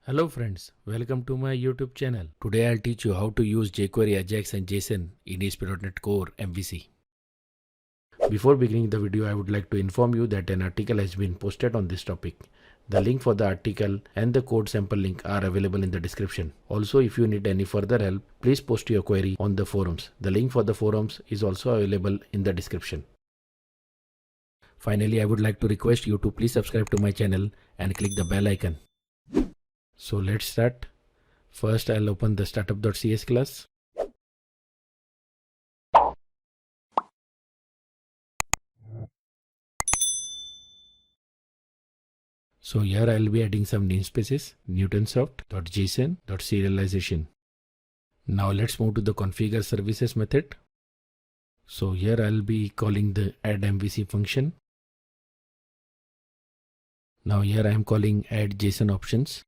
Hello friends, welcome to my YouTube channel. Today I'll teach you how to use jQuery AJAX and JSON in ASP.NET Core MVC. Before beginning the video, I would like to inform you that an article has been posted on this topic. The link for the article and the code sample link are available in the description. Also, if you need any further help, please post your query on the forums. The link for the forums is also available in the description. Finally, I would like to request you to please subscribe to my channel and click the bell icon. So let's start. First, I'll open the startup.cs class. So here I'll be adding some namespaces, newtonsoft.json.serialization. Now let's move to the configure services method. So here I'll be calling the add MVC function. Now here I am calling add JSON options.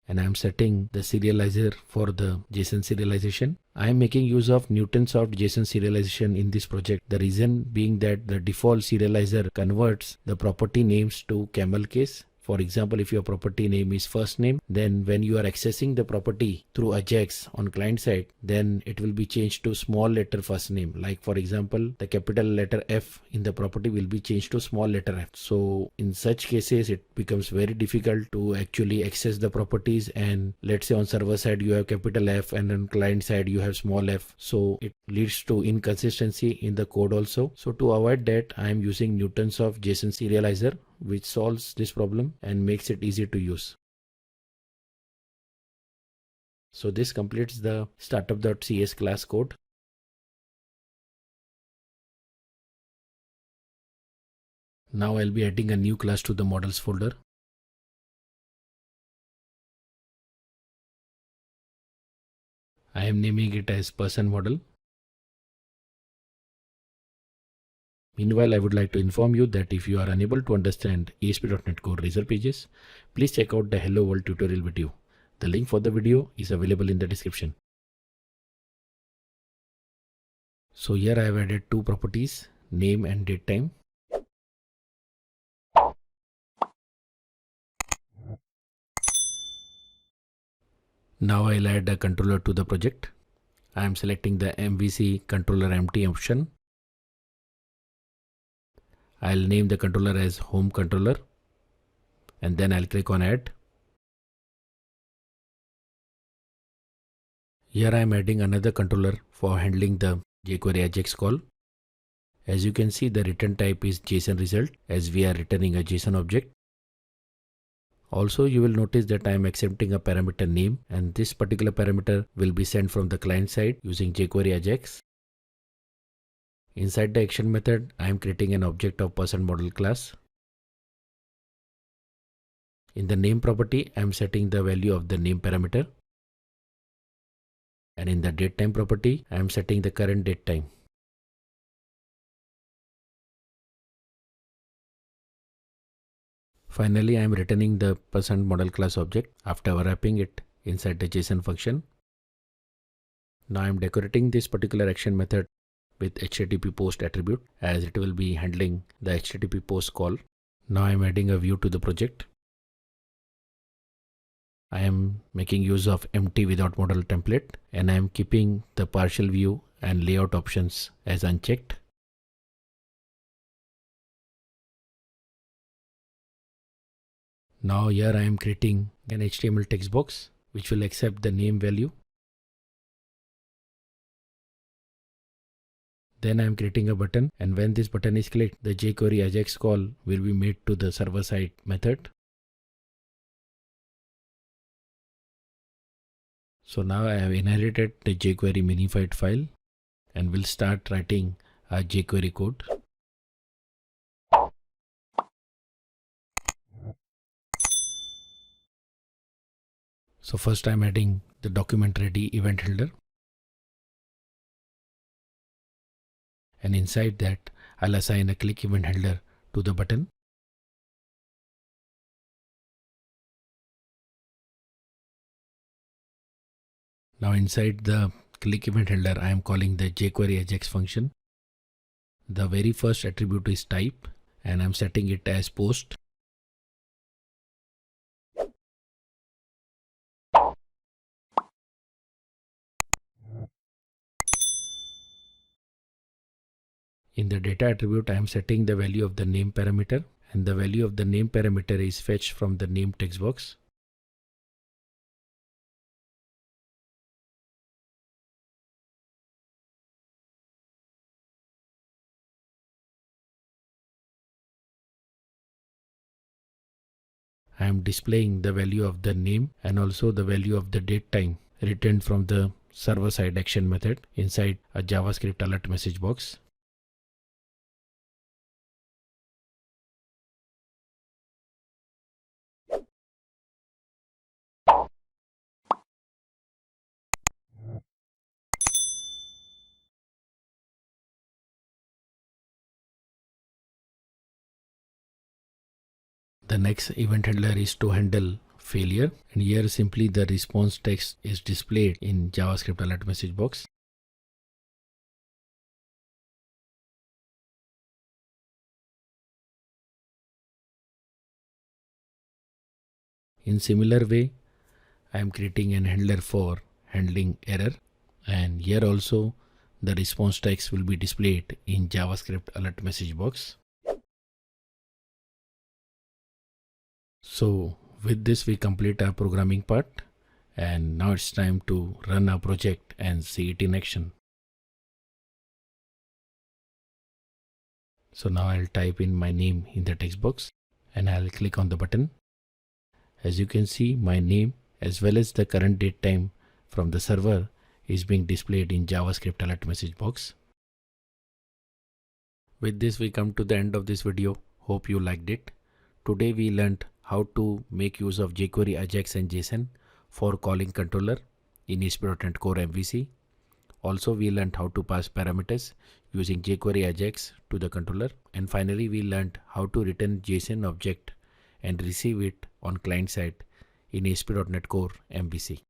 And I am setting the serializer for the JSON serialization. I am making use of Newtonsoft JSON serialization in this project. The reason being that the default serializer converts the property names to camel case. For example, if your property name is first name, then when you are accessing the property through AJAX on client side, then it will be changed to small letter first name. Like for example, the capital letter F in the property will be changed to small letter F. So in such cases, it becomes very difficult to actually access the properties. And let's say on server side, you have capital F and on client side, you have small f. So it leads to inconsistency in the code also. So to avoid that, I am using Newtonsoft JSON Serializer, which solves this problem and makes it easy to use. So this completes the startup.cs class code. Now I'll be adding a new class to the models folder. I am naming it as person model. Meanwhile, I would like to inform you that if you are unable to understand ASP.NET Core result pages, please check out the Hello World tutorial video. The link for the video is available in the description. So here I have added two properties, name and date time. Now I'll add a controller to the project. I am selecting the MVC controller empty option. I'll name the controller as home controller and then I'll click on add. Here I am adding another controller for handling the jQuery AJAX call. As you can see, the return type is JSON result as we are returning a JSON object. Also, you will notice that I am accepting a parameter name, and this particular parameter will be sent from the client side using jQuery AJAX. Inside the action method, I am creating an object of person model class. In the name property, I am setting the value of the name parameter. And in the date time property, I am setting the current date time. Finally, I am returning the person model class object after wrapping it inside the JSON function. Now I am decorating this particular action method with HTTP post attribute as it will be handling the HTTP post call. Now I am adding a view to the project. I am making use of empty without model template and I am keeping the partial view and layout options as unchecked. Now here I am creating an HTML text box which will accept the name value. Then I am creating a button, and when this button is clicked, the jQuery AJAX call will be made to the server side method. So now I have inherited the jQuery minified file and will start writing a jQuery code. So first I am adding the document ready event handler. And inside that, I'll assign a click event handler to the button. Now inside the click event handler, I am calling the jQuery AJAX function. The very first attribute is type and I'm setting it as post. In the data attribute, I am setting the value of the name parameter, and the value of the name parameter is fetched from the name text box. I am displaying the value of the name and also the value of the date time returned from the server-side action method inside a JavaScript alert message box. The next event handler is to handle failure, and here simply the response text is displayed in JavaScript alert message box. In similar way, I am creating an handler for handling error, and here also the response text will be displayed in JavaScript alert message box. So with this we complete our programming part, and now it's time to run our project and see it in action. So now I'll type in my name in the text box and I'll click on the button. As you can see, my name as well as the current date time from the server is being displayed in JavaScript alert message box. With this we come to the end of this video. Hope you liked it. Today we learned how to make use of jQuery AJAX and JSON for calling controller in ASP.NET Core MVC. Also we learned how to pass parameters using jQuery AJAX to the controller. And finally we learned how to return JSON object and receive it on client side in ASP.NET Core MVC.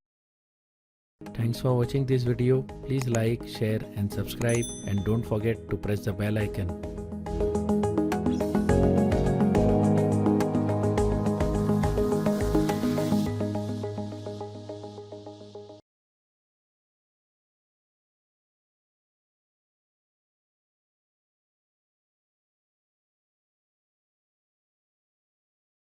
Thanks for watching this video. Please like, share and subscribe, and don't forget to press the bell icon